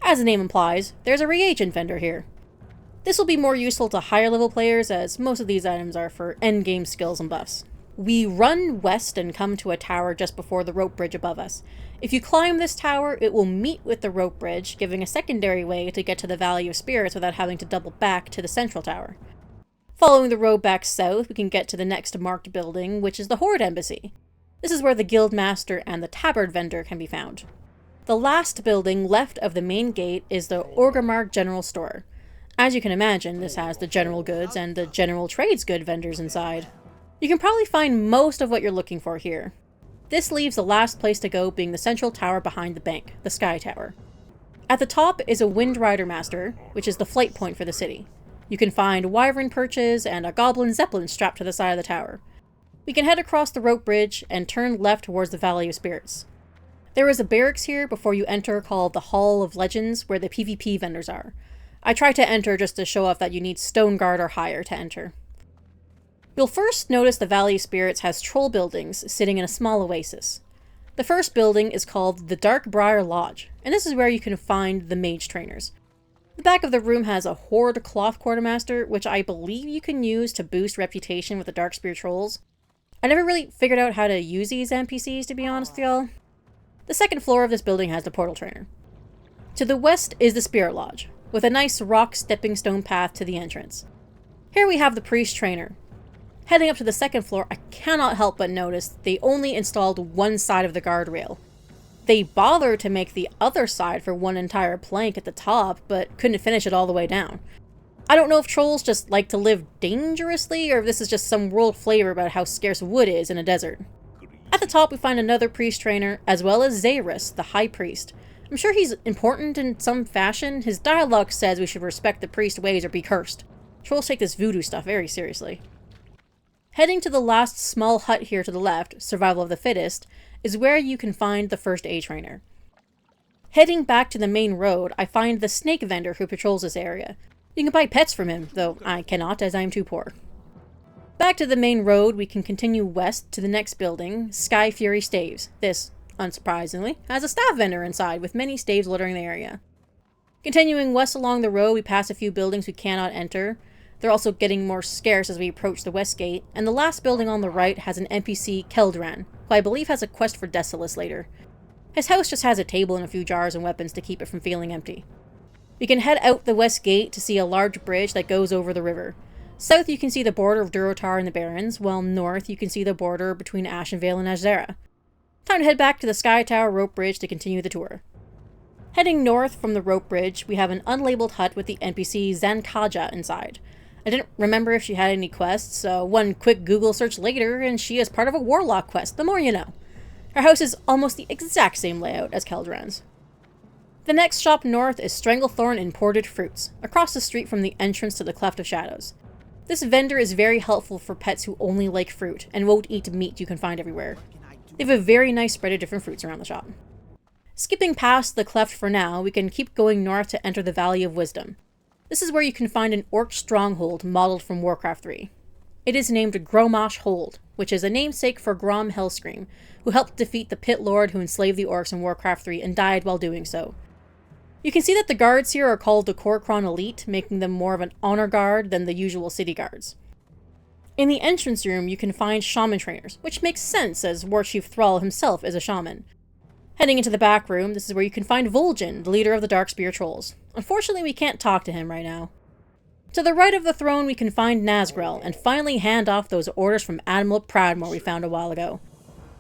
As the name implies, there's a reagent vendor here. This will be more useful to higher level players, as most of these items are for endgame skills and buffs. We run west and come to a tower just before the rope bridge above us. If you climb this tower, it will meet with the rope bridge, giving a secondary way to get to the Valley of Spirits without having to double back to the central tower. Following the road back south, we can get to the next marked building, which is the Horde Embassy. This is where the Guildmaster and the Tabard vendor can be found. The last building left of the main gate is the Orgrimmar General Store. As you can imagine, this has the general goods and the general trades good vendors inside. You can probably find most of what you're looking for here. This leaves the last place to go being the central tower behind the bank, the Sky Tower. At the top is a Wind Rider Master, which is the flight point for the city. You can find wyvern perches and a goblin zeppelin strapped to the side of the tower. We can head across the rope bridge and turn left towards the Valley of Spirits. There is a barracks here before you enter called the Hall of Legends, where the PvP vendors are. I tried to enter just to show off that you need Stone Guard or higher to enter. You'll first notice the Valley of Spirits has troll buildings sitting in a small oasis. The first building is called the Darkbriar Lodge, and this is where you can find the mage trainers. The back of the room has a Horde Cloth Quartermaster, which I believe you can use to boost reputation with the Darkspear trolls. I never really figured out how to use these NPCs, to be honest with y'all. The second floor of this building has the Portal Trainer. To the west is the Spirit Lodge, with a nice rock stepping stone path to the entrance. Here we have the Priest Trainer. Heading up to the second floor, I cannot help but notice they only installed one side of the guardrail. They bothered to make the other side for one entire plank at the top, but couldn't finish it all the way down. I don't know if trolls just like to live dangerously, or if this is just some world flavor about how scarce wood is in a desert. At the top we find another Priest Trainer, as well as Zayrus, the High Priest. I'm sure he's important in some fashion. His dialogue says we should respect the priest ways or be cursed. Trolls take this voodoo stuff very seriously. Heading to the last small hut here to the left, Survival of the Fittest, is where you can find the first A Trainer. Heading back to the main road, I find the snake vendor who patrols this area. You can buy pets from him, though I cannot as I am too poor. Back to the main road, we can continue west to the next building, Sky Fury Staves. This, unsurprisingly, has a staff vendor inside with many staves littering the area. Continuing west along the road, we pass a few buildings we cannot enter. They're also getting more scarce as we approach the west gate, and the last building on the right has an NPC, Keldran, who I believe has a quest for Desolace later. His house just has a table and a few jars and weapons to keep it from feeling empty. We can head out the west gate to see a large bridge that goes over the river. South you can see the border of Durotar and the Barrens, while north you can see the border between Ashenvale and Azera. Time to head back to the Sky Tower rope bridge to continue the tour. Heading north from the rope bridge, we have an unlabeled hut with the NPC Zankaja inside. I didn't remember if she had any quests, so one quick Google search later and she is part of a Warlock quest, the more you know. Her house is almost the exact same layout as Keldran's. The next shop north is Stranglethorn Imported Fruits, across the street from the entrance to the Cleft of Shadows. This vendor is very helpful for pets who only like fruit and won't eat meat you can find everywhere. They have a very nice spread of different fruits around the shop. Skipping past the Cleft for now, we can keep going north to enter the Valley of Wisdom. This is where you can find an orc stronghold modeled from Warcraft 3. It is named Gromosh Hold, which is a namesake for Grom Hellscream, who helped defeat the Pit Lord who enslaved the orcs in Warcraft 3 and died while doing so. You can see that the guards here are called the Kor'kron Elite, making them more of an honor guard than the usual city guards. In the entrance room, you can find shaman trainers, which makes sense as War Chief Thrall himself is a shaman. Heading into the back room, this is where you can find Vol'jin, the leader of the Darkspear Trolls. Unfortunately, we can't talk to him right now. To the right of the throne, we can find Nazgrel, and finally hand off those orders from Admiral Proudmoore we found a while ago.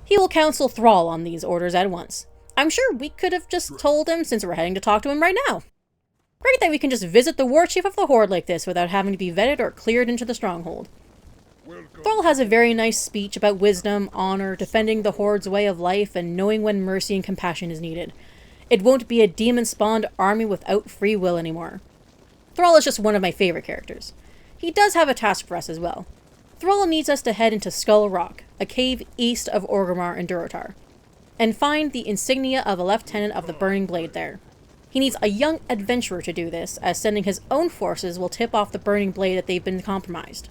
He will counsel Thrall on these orders at once. I'm sure we could have just told him since we're heading to talk to him right now. Great that we can just visit the War Chief of the Horde like this without having to be vetted or cleared into the stronghold. Thrall has a very nice speech about wisdom, honor, defending the Horde's way of life, and knowing when mercy and compassion is needed. It won't be a demon-spawned army without free will anymore. Thrall is just one of my favorite characters. He does have a task for us as well. Thrall needs us to head into Skull Rock, a cave east of Orgrimmar and Durotar, and find the insignia of a lieutenant of the Burning Blade there. He needs a young adventurer to do this, as sending his own forces will tip off the Burning Blade that they've been compromised.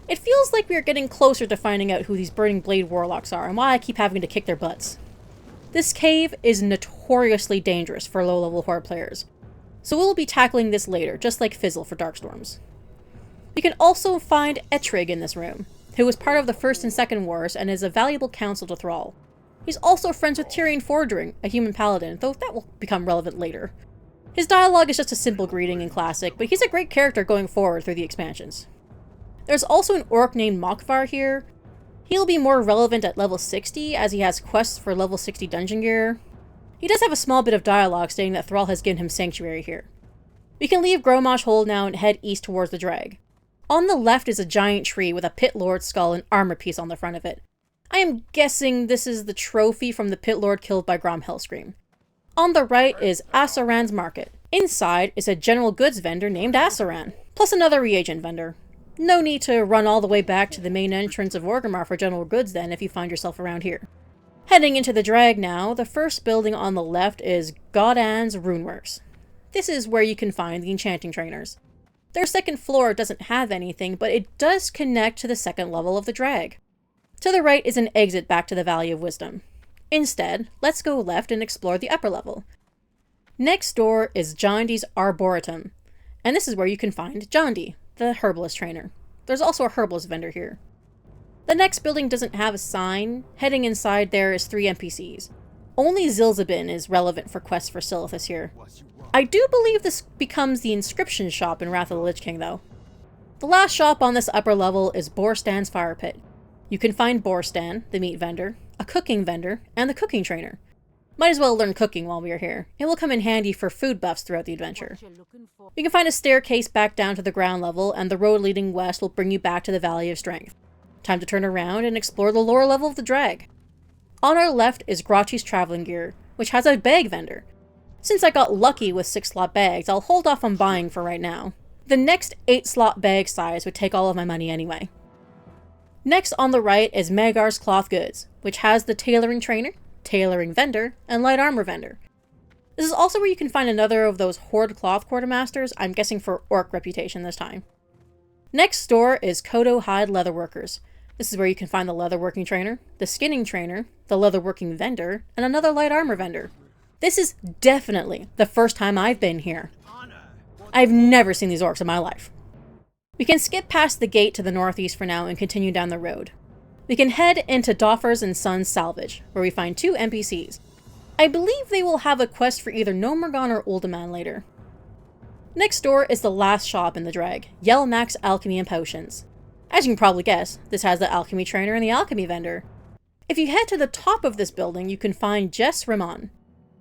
It feels like we are getting closer to finding out who these Burning Blade warlocks are, and why I keep having to kick their butts. This cave is notoriously dangerous for low-level Horde players, so we'll be tackling this later, just like Fizzle for Darkstorms. We can also find Ettrig in this room, who was part of the First and Second Wars and is a valuable counsel to Thrall. He's also friends with Tyrion Fordring, a human paladin, though that will become relevant later. His dialogue is just a simple greeting in Classic, but he's a great character going forward through the expansions. There's also an orc named Mokvar here. He'll be more relevant at level 60, as he has quests for level 60 dungeon gear. He does have a small bit of dialogue stating that Thrall has given him sanctuary here. We can leave Gromosh Hold now and head east towards the Drag. On the left is a giant tree with a Pit Lord skull and armor piece on the front of it. I am guessing this is the trophy from the Pit Lord killed by Grom Hellscream. On the right is Asaran's Market. Inside is a general goods vendor named Asaran, plus another reagent vendor. No need to run all the way back to the main entrance of Orgrimmar for general goods then if you find yourself around here. Heading into the Drag now, the first building on the left is Godann's Runeworks. This is where you can find the enchanting trainers. Their second floor doesn't have anything, but it does connect to the second level of the Drag. To the right is an exit back to the Valley of Wisdom. Instead, let's go left and explore the upper level. Next door is Jondi's Arboretum, and this is where you can find Jondi, the herbalist trainer. There's also a herbalist vendor here. The next building doesn't have a sign. Heading inside there is 3 NPCs. Only Zilzabin is relevant for quests for Silithus here. I do believe this becomes the inscription shop in Wrath of the Lich King though. The last shop on this upper level is Borstan's Fire Pit. You can find Borstan, the meat vendor, a cooking vendor, and the cooking trainer. Might as well learn cooking while we are here. It will come in handy for food buffs throughout the adventure. You can find a staircase back down to the ground level, and the road leading west will bring you back to the Valley of Strength. Time to turn around and explore the lower level of the Drag. On our left is Grotchi's Traveling Gear, which has a bag vendor. Since I got lucky with 6-slot bags, I'll hold off on buying for right now. The next 8-slot bag size would take all of my money anyway. Next on the right is Magar's Cloth Goods, which has the tailoring trainer, tailoring vendor, and light armor vendor. This is also where you can find another of those Horde cloth quartermasters, I'm guessing for orc reputation this time. Next door is Kodo Hide Leatherworkers. This is where you can find the leatherworking trainer, the skinning trainer, the leatherworking vendor, and another light armor vendor. This is definitely the first time I've been here. I've never seen these orcs in my life. We can skip past the gate to the northeast for now and continue down the road. We can head into Doffer's and Sons Salvage, where we find 2 NPCs. I believe they will have a quest for either Nomergon or Uldaman later. Next door is the last shop in the drag, Yelmax Alchemy and Potions. As you can probably guess, this has the alchemy trainer and the alchemy vendor. If you head to the top of this building, you can find Jess Ramon.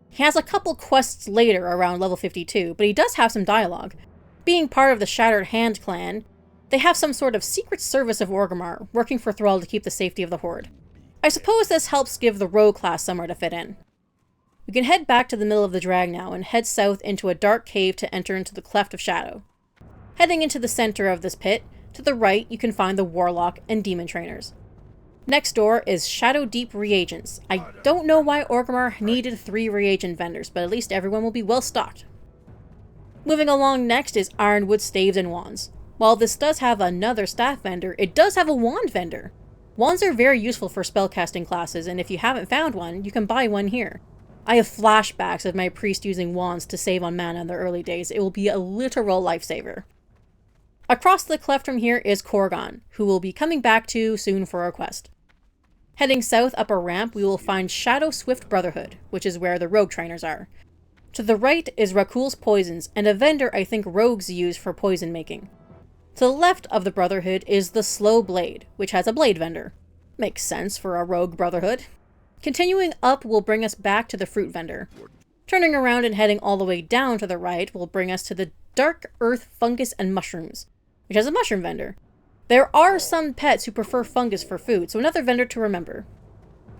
He has a couple quests later around level 52, but he does have some dialogue. Being part of the Shattered Hand clan, they have some sort of secret service of Orgrimmar, working for Thrall to keep the safety of the Horde. I suppose this helps give the rogue class somewhere to fit in. We can head back to the middle of the drag now and head south into a dark cave to enter into the Cleft of Shadow. Heading into the center of this pit, to the right you can find the Warlock and Demon trainers. Next door is Shadow Deep Reagents. I don't know why Orgrimmar needed 3 reagent vendors, but at least everyone will be well stocked. Moving along next is Ironwood Staves and Wands. While this does have another staff vendor, it does have a wand vendor. Wands are very useful for spellcasting classes, and if you haven't found one, you can buy one here. I have flashbacks of my priest using wands to save on mana in the early days. It will be a literal lifesaver. Across the cleft from here is Korgon, who we'll be coming back to soon for our quest. Heading south up a ramp, we will find Shadow Swift Brotherhood, which is where the rogue trainers are. To the right is Rakul's Poisons, and a vendor I think rogues use for poison making. To the left of the Brotherhood is the Slow Blade, which has a blade vendor. Makes sense for a rogue brotherhood. Continuing up will bring us back to the fruit vendor. Turning around and heading all the way down to the right will bring us to the Dark Earth Fungus and Mushrooms, which has a mushroom vendor. There are some pets who prefer fungus for food, so another vendor to remember.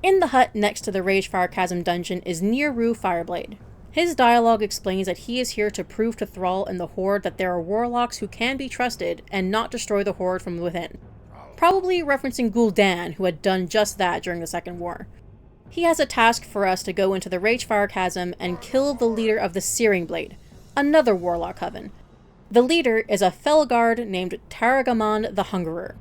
In the hut next to the Ragefire Chasm dungeon is Nehru Fireblade. His dialogue explains that he is here to prove to Thrall and the Horde that there are warlocks who can be trusted and not destroy the Horde from within. Probably referencing Gul'dan, who had done just that during the Second War. He has a task for us to go into the Ragefire Chasm and kill the leader of the Searing Blade, another warlock coven. The leader is a Felguard named Taragamon the Hungerer.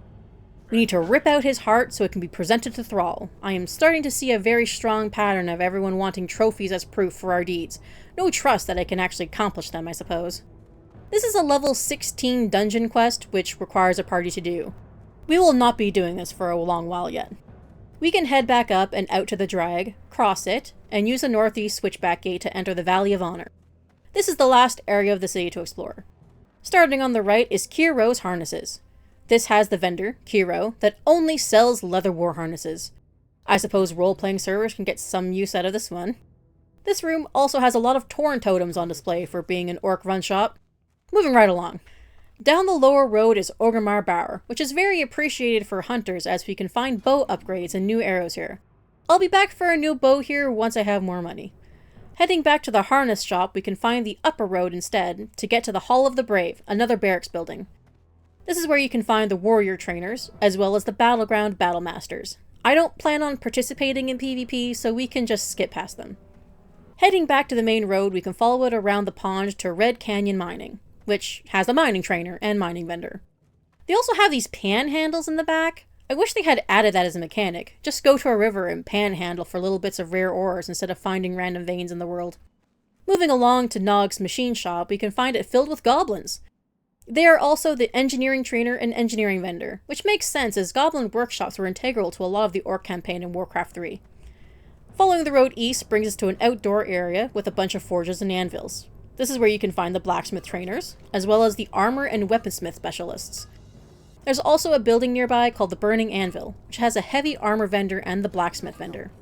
We need to rip out his heart so it can be presented to Thrall. I am starting to see a very strong pattern of everyone wanting trophies as proof for our deeds. No trust that I can actually accomplish them, I suppose. This is a level 16 dungeon quest, which requires a party to do. We will not be doing this for a long while yet. We can head back up and out to the drag, cross it, and use the northeast switchback gate to enter the Valley of Honor. This is the last area of the city to explore. Starting on the right is Kiro's Harnesses. This has the vendor, Kiro, that only sells leather war harnesses. I suppose role-playing servers can get some use out of this one. This room also has a lot of Tauren totems on display for being an orc run shop. Moving right along. Down the lower road is Orgrimmar Bower, which is very appreciated for hunters as we can find bow upgrades and new arrows here. I'll be back for a new bow here once I have more money. Heading back to the harness shop, we can find the upper road instead to get to the Hall of the Brave, another barracks building. This is where you can find the warrior trainers, as well as the battleground battle masters. I don't plan on participating in PvP, so we can just skip past them. Heading back to the main road, we can follow it around the pond to Red Canyon Mining, which has a mining trainer and mining vendor. They also have these panhandles in the back. I wish they had added that as a mechanic. Just go to a river and panhandle for little bits of rare ores instead of finding random veins in the world. Moving along to Nog's machine shop, we can find it filled with goblins. They are also the engineering trainer and engineering vendor, which makes sense as goblin workshops were integral to a lot of the Orc campaign in Warcraft 3. Following the road east brings us to an outdoor area with a bunch of forges and anvils. This is where you can find the blacksmith trainers, as well as the armor and weaponsmith specialists. There's also a building nearby called the Burning Anvil, which has a heavy armor vendor and the blacksmith vendor.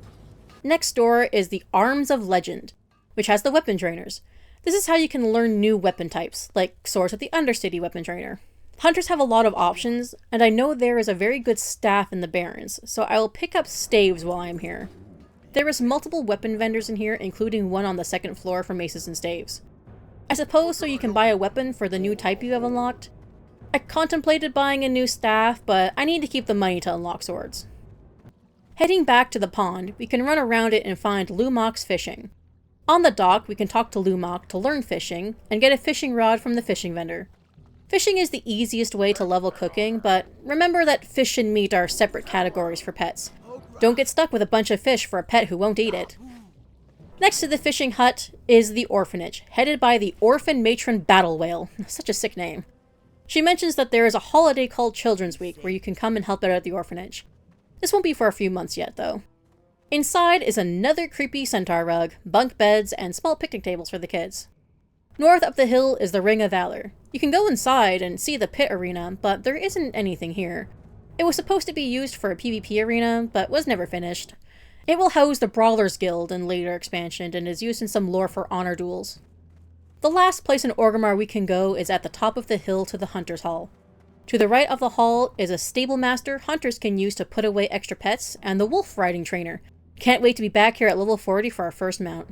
Next door is the Arms of Legend, which has the weapon trainers. This is how you can learn new weapon types, like swords at the Undercity weapon trainer. Hunters have a lot of options, and I know there is a very good staff in the Barrens, so I will pick up staves while I am here. There is multiple weapon vendors in here, including one on the second floor for maces and staves. I suppose so you can buy a weapon for the new type you have unlocked. I contemplated buying a new staff, but I need to keep the money to unlock swords. Heading back to the pond, we can run around it and find Lumok's Fishing. On the dock, we can talk to Lumok to learn fishing, and get a fishing rod from the fishing vendor. Fishing is the easiest way to level cooking, but remember that fish and meat are separate categories for pets. Don't get stuck with a bunch of fish for a pet who won't eat it. Next to the fishing hut is the orphanage, headed by the Orphan Matron Battle Whale. Such a sick name. She mentions that there is a holiday called Children's Week where you can come and help out at the orphanage. This won't be for a few months yet, though. Inside is another creepy centaur rug, bunk beds, and small picnic tables for the kids. North up the hill is the Ring of Valor. You can go inside and see the pit arena, but there isn't anything here. It was supposed to be used for a PvP arena, but was never finished. It will house the Brawlers Guild in later expansion and is used in some lore for honor duels. The last place in Orgrimmar we can go is at the top of the hill to the Hunter's Hall. To the right of the hall is a stable master hunters can use to put away extra pets, and the wolf riding trainer. Can't wait to be back here at level 40 for our first mount.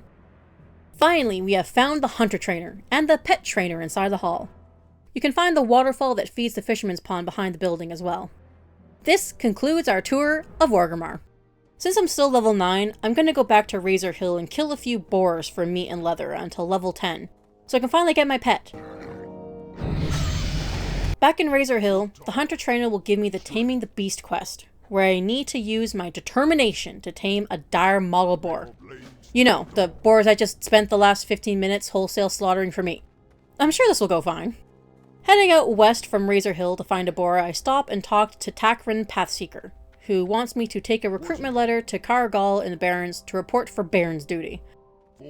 Finally, we have found the hunter trainer, and the pet trainer inside the hall. You can find the waterfall that feeds the fisherman's pond behind the building as well. This concludes our tour of Orgrimmar. Since I'm still level 9, I'm going to go back to Razor Hill and kill a few boars for meat and leather until level 10, so I can finally get my pet. Back in Razor Hill, the hunter trainer will give me the Taming the Beast quest, where I need to use my determination to tame a dire model boar. You know, the boars I just spent the last 15 minutes wholesale slaughtering for meat. I'm sure this will go fine. Heading out west from Razor Hill to find a boar, I stop and talk to Takrin Pathseeker, who wants me to take a recruitment letter to Cargal in the Barrens to report for Barrens duty.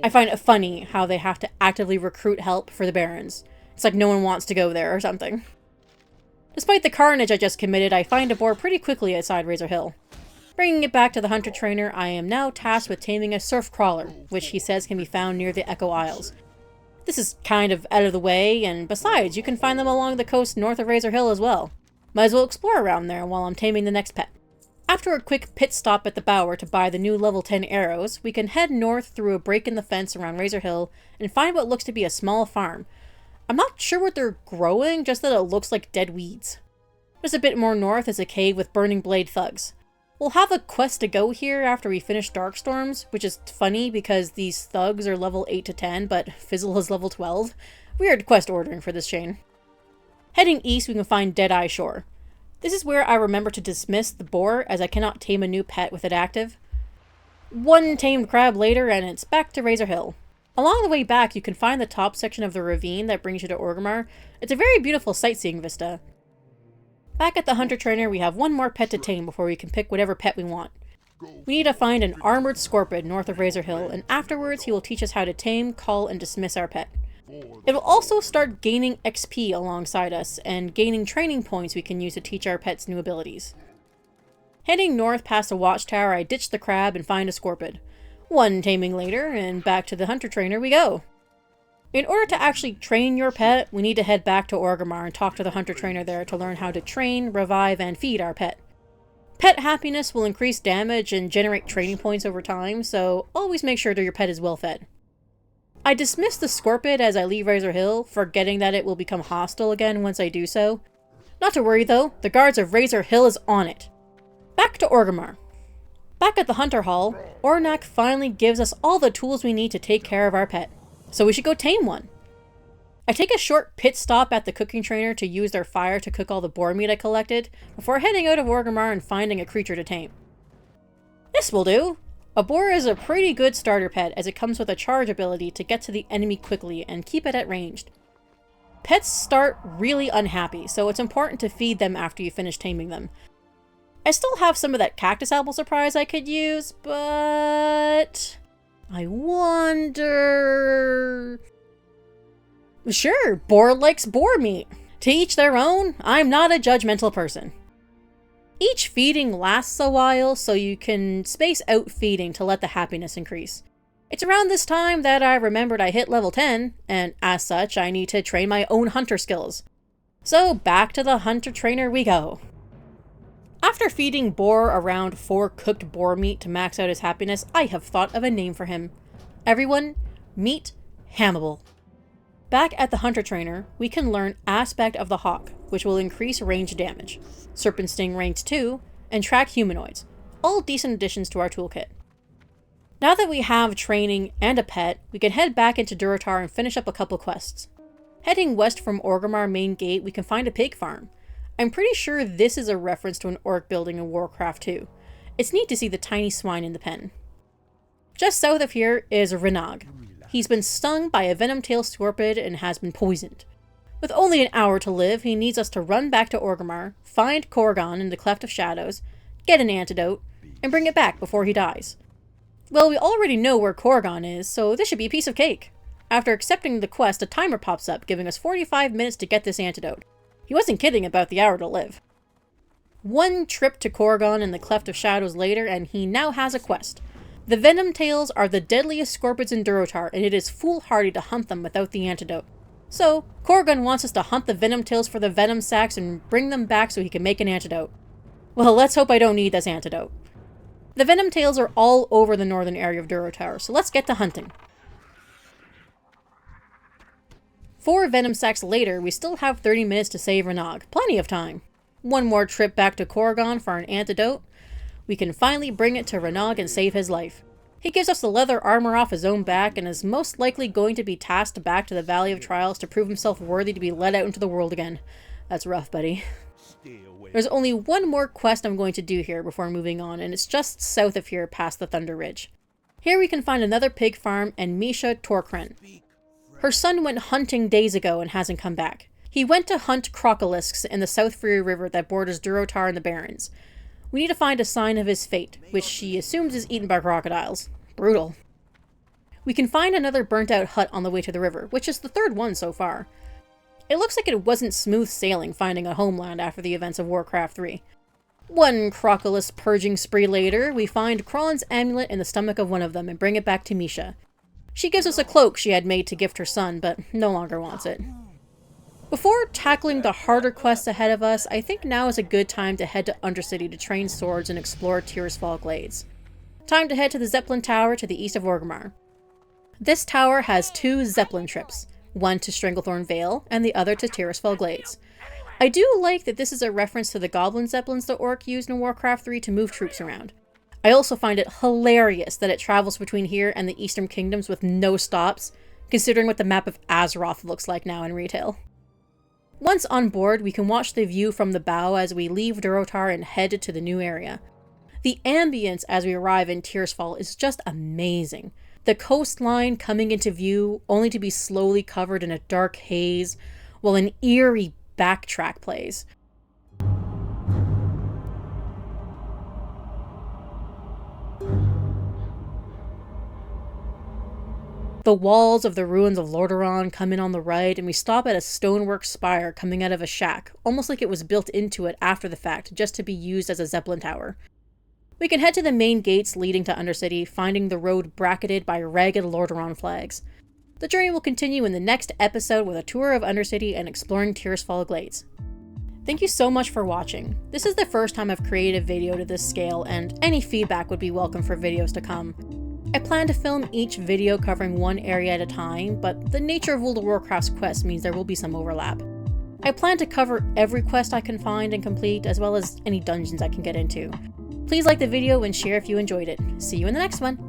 I find it funny how they have to actively recruit help for the Barrens. It's like no one wants to go there or something. Despite the carnage I just committed, I find a boar pretty quickly outside Razor Hill. Bringing it back to the hunter trainer, I am now tasked with taming a surf crawler, which he says can be found near the Echo Isles. This is kind of out of the way, and besides, you can find them along the coast north of Razor Hill as well. Might as well explore around there while I'm taming the next pet. After a quick pit stop at the Bower to buy the new level 10 arrows, we can head north through a break in the fence around Razor Hill and find what looks to be a small farm. I'm not sure what they're growing, just that it looks like dead weeds. Just a bit more north is a cave with Burning Blade thugs. We'll have a quest to go here after we finish Darkstorms, which is funny because these thugs are level 8 to 10, but Fizzle is level 12. Weird quest ordering for this chain. Heading east, we can find Deadeye Shore. This is where I remember to dismiss the boar, as I cannot tame a new pet with it active. One tamed crab later, and it's back to Razor Hill. Along the way back, you can find the top section of the ravine that brings you to Orgrimmar. It's a very beautiful sightseeing vista. Back at the hunter trainer, we have one more pet to tame before we can pick whatever pet we want. We need to find an armored scorpion north of Razor Hill, and afterwards he will teach us how to tame, call, and dismiss our pet. It will also start gaining XP alongside us, and gaining training points we can use to teach our pets new abilities. Heading north past the watchtower, I ditch the crab and find a scorpion. One taming later, and back to the hunter trainer we go. In order to actually train your pet, we need to head back to Orgrimmar and talk to the hunter trainer there to learn how to train, revive, and feed our pet. Pet happiness will increase damage and generate training points over time, so always make sure that your pet is well fed. I dismiss the scorpion as I leave Razor Hill, forgetting that it will become hostile again once I do so. Not to worry though, the guards of Razor Hill is on it. Back to Orgrimmar. Back at the Hunter Hall, Ornak finally gives us all the tools we need to take care of our pet. So we should go tame one. I take a short pit stop at the cooking trainer to use their fire to cook all the boar meat I collected, before heading out of Orgrimmar and finding a creature to tame. This will do! A boar is a pretty good starter pet as it comes with a charge ability to get to the enemy quickly and keep it at ranged. Pets start really unhappy, so it's important to feed them after you finish taming them. I still have some of that cactus apple surprise I could use, but I wonder... Sure, boar likes boar meat. To each their own, I'm not a judgmental person. Each feeding lasts a while, so you can space out feeding to let the happiness increase. It's around this time that I remembered I hit level 10, and as such, I need to train my own hunter skills. So back to the hunter trainer we go. After feeding Boar around 4 cooked boar meat to max out his happiness, I have thought of a name for him. Everyone, meet Hannibal. Back at the Hunter Trainer, we can learn Aspect of the Hawk, which will increase range damage, Serpent Sting range 2, and Track Humanoids, all decent additions to our toolkit. Now that we have training and a pet, we can head back into Durotar and finish up a couple quests. Heading west from Orgrimmar main gate, we can find a pig farm. I'm pretty sure this is a reference to an orc building in Warcraft 2. It's neat to see the tiny swine in the pen. Just south of here is Renag. He's been stung by a venom-tailed scorpion and has been poisoned. With only an hour to live, he needs us to run back to Orgrimmar, find Korgon in the Cleft of Shadows, get an antidote, and bring it back before he dies. Well, we already know where Korgon is, so this should be a piece of cake. After accepting the quest, a timer pops up, giving us 45 minutes to get this antidote. He wasn't kidding about the hour to live. One trip to Korgon in the Cleft of Shadows later, and he now has a quest. The Venom Tails are the deadliest scorpions in Durotar, and it is foolhardy to hunt them without the antidote. So, Korgon wants us to hunt the Venom Tails for the Venom Sacs and bring them back so he can make an antidote. Well, let's hope I don't need this antidote. The Venom Tails are all over the northern area of Durotar, so let's get to hunting. 4 Venom Sacs later, we still have 30 minutes to save Renog. Plenty of time. One more trip back to Korgon for an antidote. We can finally bring it to Renog and save his life. He gives us the leather armor off his own back and is most likely going to be tasked back to the Valley of Trials to prove himself worthy to be let out into the world again. That's rough, buddy. There's only one more quest I'm going to do here before moving on, and it's just south of here past the Thunder Ridge. Here we can find another pig farm and Misha Torkren. Her son went hunting days ago and hasn't come back. He went to hunt crocolisks in the South Fury River that borders Durotar and the Barrens. We need to find a sign of his fate, which she assumes is eaten by crocodiles. Brutal. We can find another burnt-out hut on the way to the river, which is the 3rd one so far. It looks like it wasn't smooth sailing finding a homeland after the events of Warcraft 3. One crocolis purging spree later, we find Kron's amulet in the stomach of one of them and bring it back to Misha. She gives us a cloak she had made to gift her son, but no longer wants it. Before tackling the harder quests ahead of us, I think now is a good time to head to Undercity to train swords and explore Tirisfal Glades. Time to head to the Zeppelin Tower to the east of Orgrimmar. This tower has 2 Zeppelin trips, one to Stranglethorn Vale and the other to Tirisfal Glades. I do like that this is a reference to the Goblin Zeppelins the Orc used in Warcraft 3 to move troops around. I also find it hilarious that it travels between here and the Eastern Kingdoms with no stops, considering what the map of Azeroth looks like now in retail. Once on board, we can watch the view from the bow as we leave Durotar and head to the new area. The ambience as we arrive in Tirisfal is just amazing. The coastline coming into view, only to be slowly covered in a dark haze, while an eerie backtrack plays. The walls of the ruins of Lordaeron come in on the right, and we stop at a stonework spire coming out of a shack, almost like it was built into it after the fact, just to be used as a Zeppelin tower. We can head to the main gates leading to Undercity, finding the road bracketed by ragged Lordaeron flags. The journey will continue in the next episode with a tour of Undercity and exploring Tirisfal Glades. Thank you so much for watching. This is the first time I've created a video to this scale, and any feedback would be welcome for videos to come. I plan to film each video covering one area at a time, but the nature of World of Warcraft's quests means there will be some overlap. I plan to cover every quest I can find and complete, as well as any dungeons I can get into. Please like the video and share if you enjoyed it. See you in the next one!